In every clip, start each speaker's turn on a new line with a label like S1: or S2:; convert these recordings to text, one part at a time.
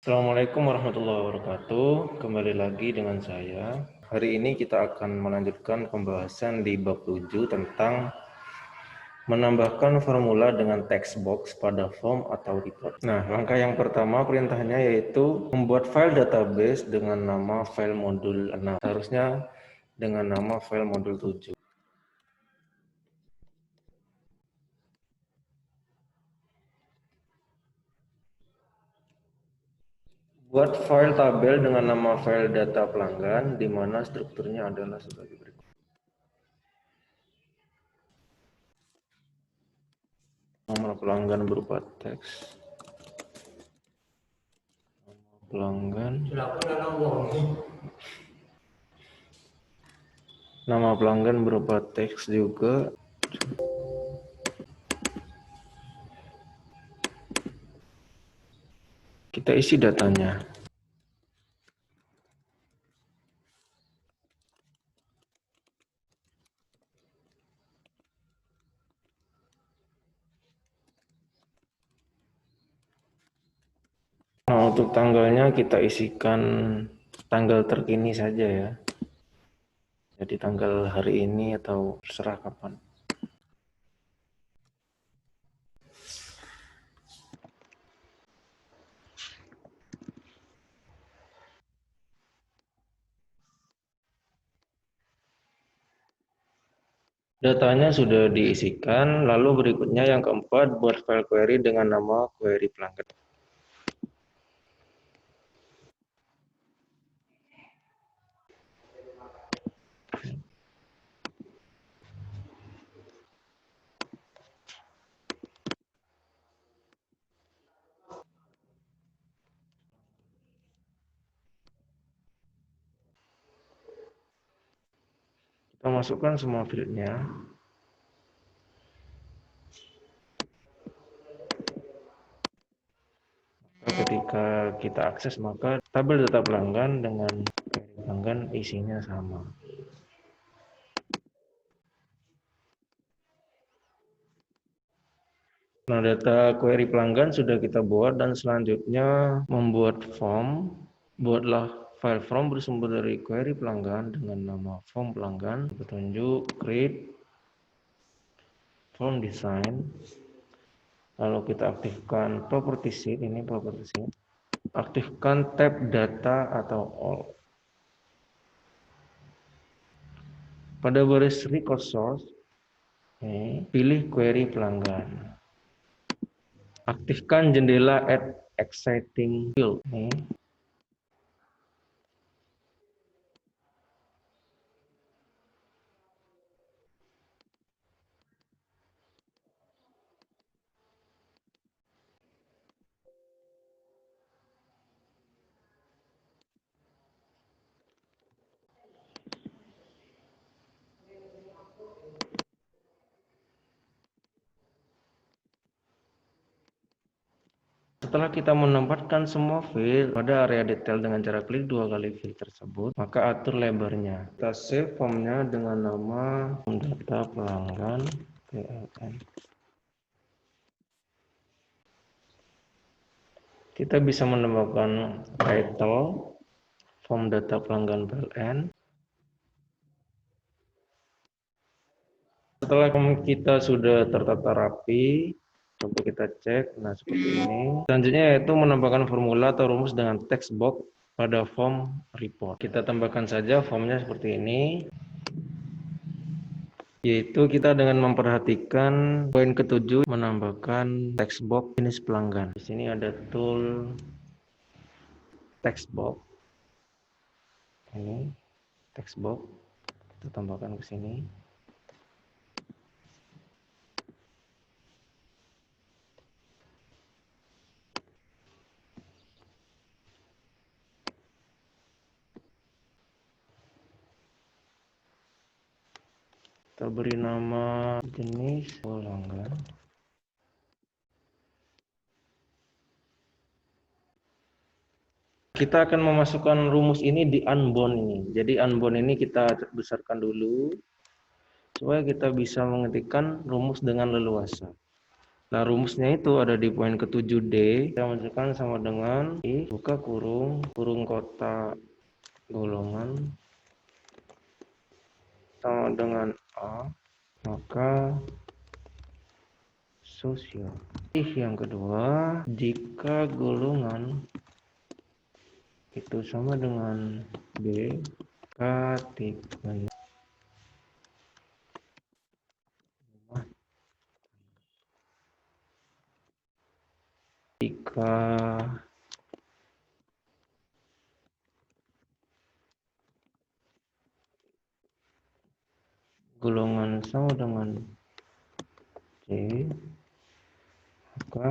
S1: Assalamualaikum warahmatullahi wabarakatuh. Kembali lagi dengan saya. Hari ini kita akan melanjutkan pembahasan di bab 7 tentang menambahkan formula dengan text box pada form atau report. Nah, langkah yang pertama perintahnya yaitu membuat file database dengan nama file modul 6. Seharusnya dengan nama file modul 7. Buat file tabel dengan nama file data pelanggan di mana strukturnya adalah sebagai berikut. Nomor pelanggan berupa teks. Pelanggan. Nama pelanggan berupa teks juga. Kita isi datanya. Nah, untuk tanggalnya kita isikan tanggal terkini saja ya. Jadi tanggal hari ini atau terserah kapan. Datanya sudah diisikan, lalu berikutnya yang keempat buat file query dengan nama query pelanggan. Kita masukkan semua fieldnya. Ketika kita akses maka tabel data pelanggan dengan query pelanggan isinya sama. Nah, data query pelanggan sudah kita buat dan selanjutnya membuat form. Buatlah file form bersumber dari query pelanggan dengan nama form pelanggan. Petunjuk create form design. Lalu kita aktifkan property sheet, ini property sheet. Aktifkan tab data atau all. Pada baris record source, pilih query pelanggan. Aktifkan jendela add exciting field. Setelah kita menempatkan semua field pada area detail dengan cara klik 2 kali field tersebut, maka atur lebarnya. Kita save formnya dengan nama data pelanggan PLN. Kita bisa menambahkan title form data pelanggan PLN. Setelah kita sudah tertata rapi, coba kita cek. Nah, seperti ini. Selanjutnya yaitu menambahkan formula atau rumus dengan text box pada form report. Kita tambahkan saja formnya seperti ini. Yaitu kita dengan memperhatikan poin ke-7 menambahkan text box jenis pelanggan. Di sini ada tool text box. Ini text box. Kita tambahkan ke sini. Kita beri nama jenis pelanggan. Kita akan memasukkan rumus ini di unbound ini. Jadi unbound ini kita besarkan dulu supaya kita bisa mengetikkan rumus dengan leluasa. Nah, rumusnya itu ada di poin ke-7D. Kita masukkan sama dengan I, buka kurung, kurung kotak golongan, sama dengan A, maka sosial. Yang kedua, jika golongan itu sama dengan B, maka jika golongan sama dengan C, maka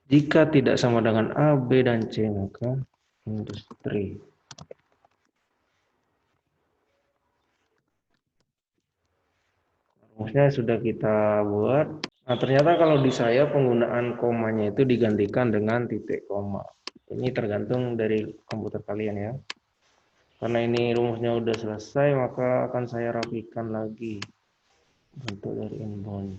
S1: jika tidak sama dengan A, B, dan C, maka industri. Rumusnya sudah kita buat. Nah, ternyata kalau di saya penggunaan komanya itu digantikan dengan titik koma. Ini tergantung dari komputer kalian ya. Karena ini rumusnya udah selesai, maka akan saya rapikan lagi bentuk dari inbound.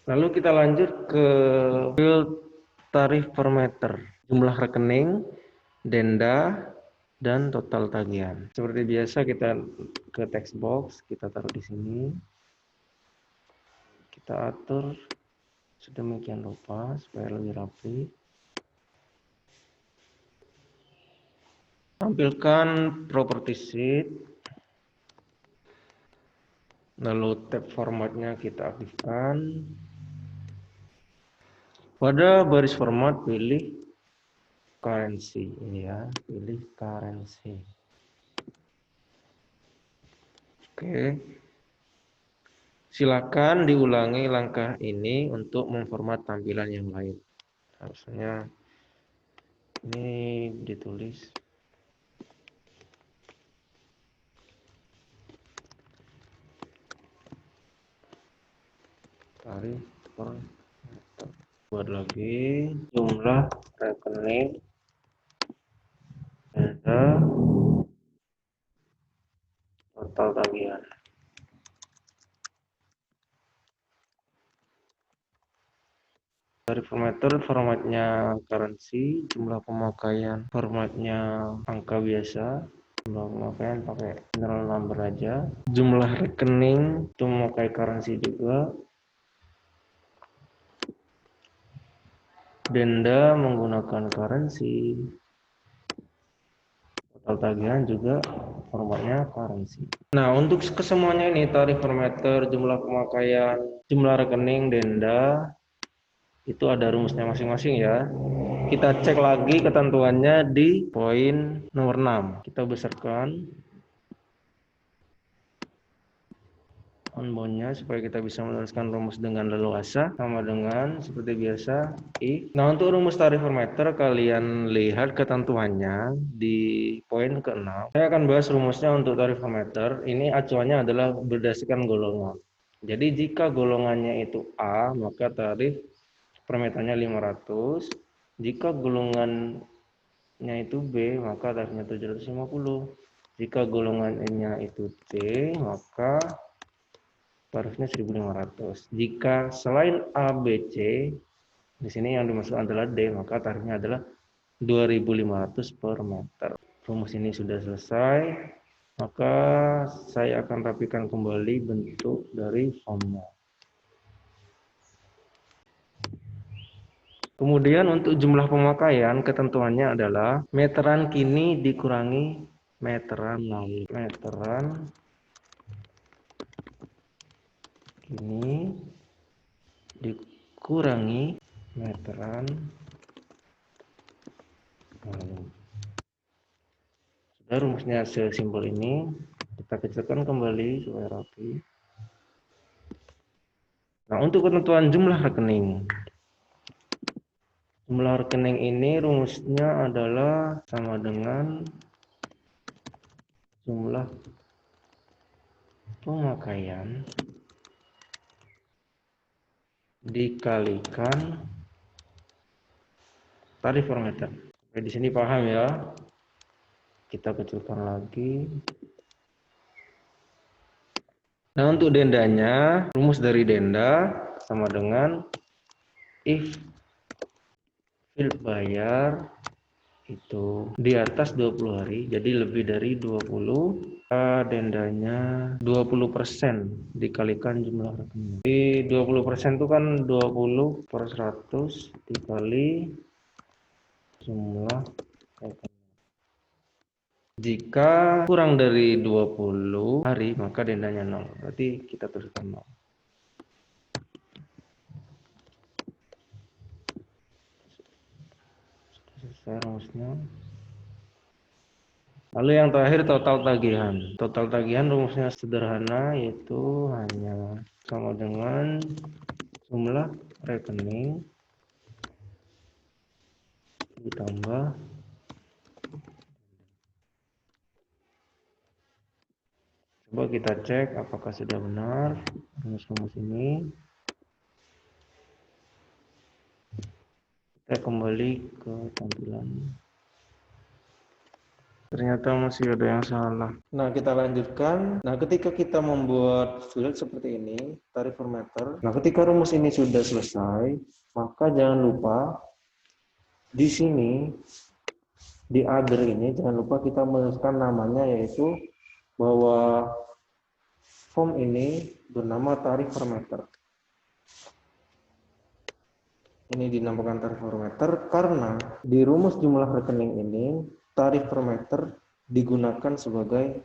S1: Lalu kita lanjut ke field tarif per meter, jumlah rekening, denda, dan total tagihan. Seperti biasa kita ke text box, kita taruh di sini. Kita atur sedemikian rupa supaya lebih rapi. Tampilkan property sheet. Lalu tab formatnya kita aktifkan. Pada baris format pilih currency, ini ya, pilih currency. Oke. Silakan diulangi langkah ini untuk memformat tampilan yang lain. Harusnya ini ditulis tarif per meter. Buat lagi jumlah rekening, denda, total tagihan. Tarif per meter formatnya currency, jumlah pemakaian formatnya angka biasa, jumlah pemakaian pakai general number aja, jumlah rekening itu memakai currency juga, denda menggunakan currency, total tagihan juga formatnya currency. Nah, untuk kesemuanya ini tarif per meter, jumlah pemakaian, jumlah rekening, denda itu ada rumusnya masing-masing ya. Kita cek lagi ketentuannya di poin nomor 6. Kita besarkan onboundnya supaya kita bisa menuliskan rumus dengan leluasa, sama dengan seperti biasa I. Nah, untuk rumus tarif per meter kalian lihat ketentuannya di poin ke-6. Saya akan bahas rumusnya untuk tarif per meter. Ini acuannya adalah berdasarkan golongan. Jadi jika golongannya itu A, maka tarif per meternya 500. Jika golongannya itu B, maka tarifnya 750. Jika golongannya itu C, maka tarifnya 1.500. Jika selain A, B, C, di sini yang dimaksud adalah D, maka tarifnya adalah 2.500 per meter. Rumus ini sudah selesai, maka saya akan rapikan kembali bentuk dari formnya. Kemudian untuk jumlah pemakaian ketentuannya adalah meteran kini dikurangi meteran lalu. Meteran kini dikurangi meteran lalu. Sudah, rumusnya sesimpel ini. Kita kecilkan kembali supaya rapi. Nah, untuk ketentuan jumlah rekening. Jumlah rekening ini rumusnya adalah sama dengan jumlah pemakaian dikalikan tarif per meter. Oke, di sini paham ya? Kita kecilkan lagi. Nah, untuk dendanya, rumus dari denda sama dengan if field bayar itu di atas 20 hari, jadi lebih dari 20, dendanya 20% dikalikan jumlah rekening. Di 20% itu kan 20 per 100 dikali jumlah rekening. Jika kurang dari 20 hari, maka dendanya 0. Berarti kita tuliskan 0. Selesai rumusnya. Lalu yang terakhir total tagihan. Total tagihan rumusnya sederhana, yaitu hanya sama dengan jumlah rekening ditambah coba kita cek apakah sudah benar rumus-rumus ini. Kita kembali ke tampilan. Ternyata masih ada yang salah. Nah, kita lanjutkan. Nah, ketika kita membuat field seperti ini, tarif per meter. Nah, ketika rumus ini sudah selesai, maka jangan lupa di sini di other ini jangan lupa kita menuliskan namanya, yaitu bahwa form ini bernama tarif per meter. Ini dinamakan tarif per meter karena di rumus jumlah rekening ini tarif per meter digunakan sebagai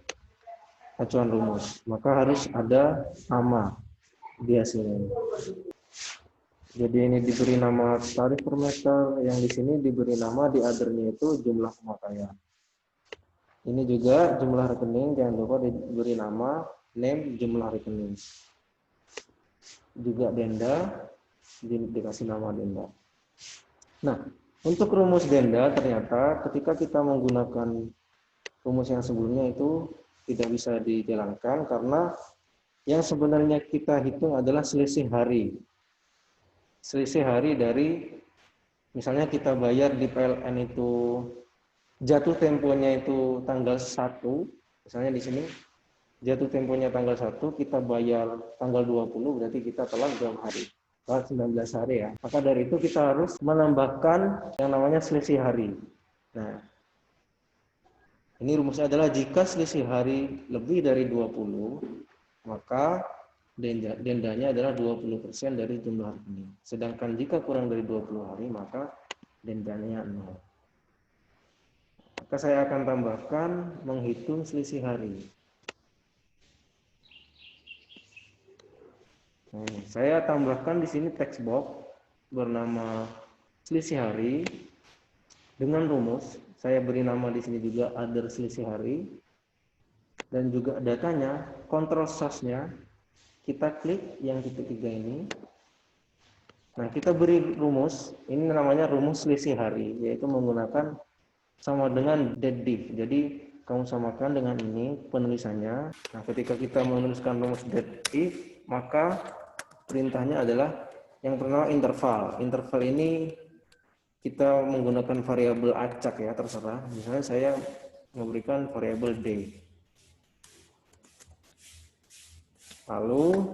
S1: acuan rumus, maka harus ada nama di hasilnya. Jadi ini diberi nama tarif per meter, yang di sini diberi nama di other-nya itu jumlah pemakaian. Ini juga jumlah rekening, jangan lupa diberi nama name jumlah rekening. Juga denda, dikasih nama denda. Nah, untuk rumus denda ternyata ketika kita menggunakan rumus yang sebelumnya itu tidak bisa dijalankan karena yang sebenarnya kita hitung adalah selisih hari. Selisih hari dari misalnya kita bayar di PLN itu jatuh temponya itu tanggal 1, misalnya di sini jatuh temponya tanggal 1, kita bayar tanggal 20, berarti kita telat berapa hari? Telat 19 hari ya. Maka dari itu kita harus menambahkan yang namanya selisih hari. Nah, ini rumusnya adalah jika selisih hari lebih dari 20, maka dendanya adalah 20% dari jumlah rekening. Sedangkan jika kurang dari 20 hari, maka dendanya 0. Maka saya akan tambahkan menghitung selisih hari. Nah, saya tambahkan di sini text box bernama selisih hari dengan rumus. Saya beri nama di sini juga other selisih hari dan juga datanya, control source-nya kita klik yang titik 3 ini. Nah, kita beri rumus, ini namanya rumus selisih hari, yaitu menggunakan sama dengan deaddiff. Jadi kamu samakan dengan ini penulisannya. Nah, ketika kita menuliskan rumus deaddiff, maka perintahnya adalah yang bernama interval. Interval ini kita menggunakan variabel acak ya, terserah. Misalnya saya memberikan variabel d. Lalu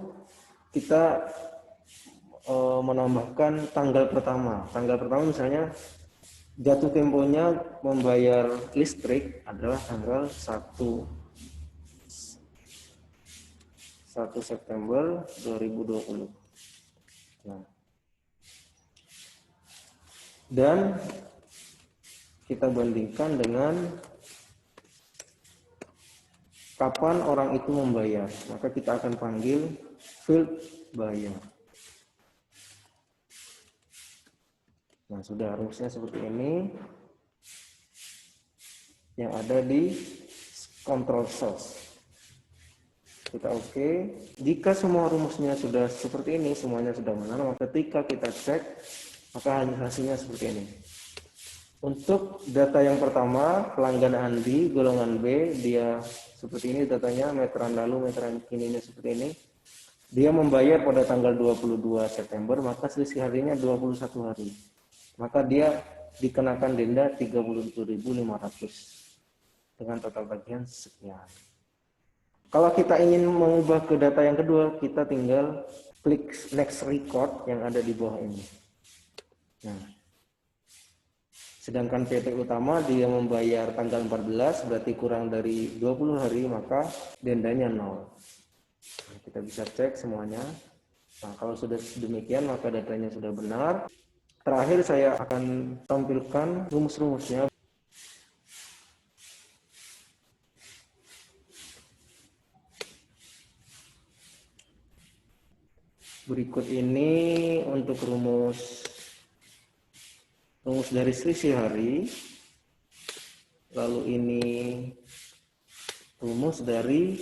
S1: kita menambahkan tanggal pertama. Tanggal pertama misalnya jatuh temponya membayar listrik adalah tanggal 1 September 2020. Nah, dan kita bandingkan dengan kapan orang itu membayar, maka kita akan panggil field bayar. Nah, sudah rumusnya seperti ini yang ada di control source. Kita oke. Jika semua rumusnya sudah seperti ini, semuanya sudah benar, maka ketika kita cek, maka hasilnya seperti ini. Untuk data yang pertama, pelanggan Andi, golongan B, dia seperti ini datanya, meteran lalu, meteran kininya seperti ini. Dia membayar pada tanggal 22 September, maka selisih harinya 21 hari. Maka dia dikenakan denda 37.500 dengan total tagihan sekian. Kalau kita ingin mengubah ke data yang kedua, kita tinggal klik next record yang ada di bawah ini. Nah, sedangkan PT utama dia membayar tanggal 14, berarti kurang dari 20 hari, maka dendanya 0. Nah, kita bisa cek semuanya. Nah, kalau sudah demikian maka datanya sudah benar. Terakhir saya akan tampilkan rumus-rumusnya. Berikut ini untuk rumus dari selisih hari. Lalu ini rumus dari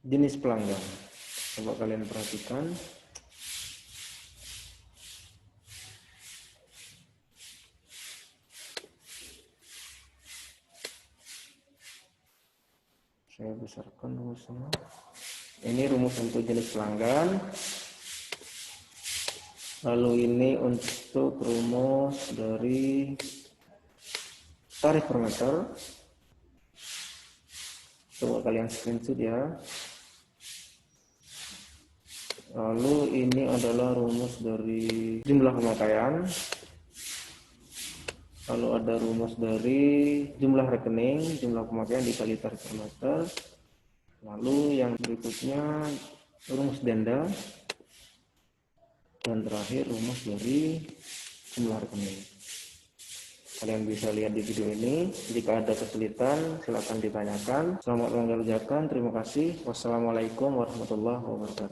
S1: jenis pelanggan. Coba kalian perhatikan. Saya besarkan rumusnya. Ini rumus untuk jenis pelanggan. Lalu ini untuk rumus dari tarif per meter. Coba kalian screenshot ya. Lalu ini adalah rumus dari jumlah pemakaian. Lalu ada rumus dari jumlah rekening, jumlah pemakaian dikali tarif per meter. Lalu yang berikutnya rumus denda. Dan terakhir rumus dari jumlah rekening. Kalian bisa lihat di video ini. Jika ada kesulitan silakan ditanyakan. Selamat mengerjakan. Terima kasih. Wassalamualaikum warahmatullahi wabarakatuh.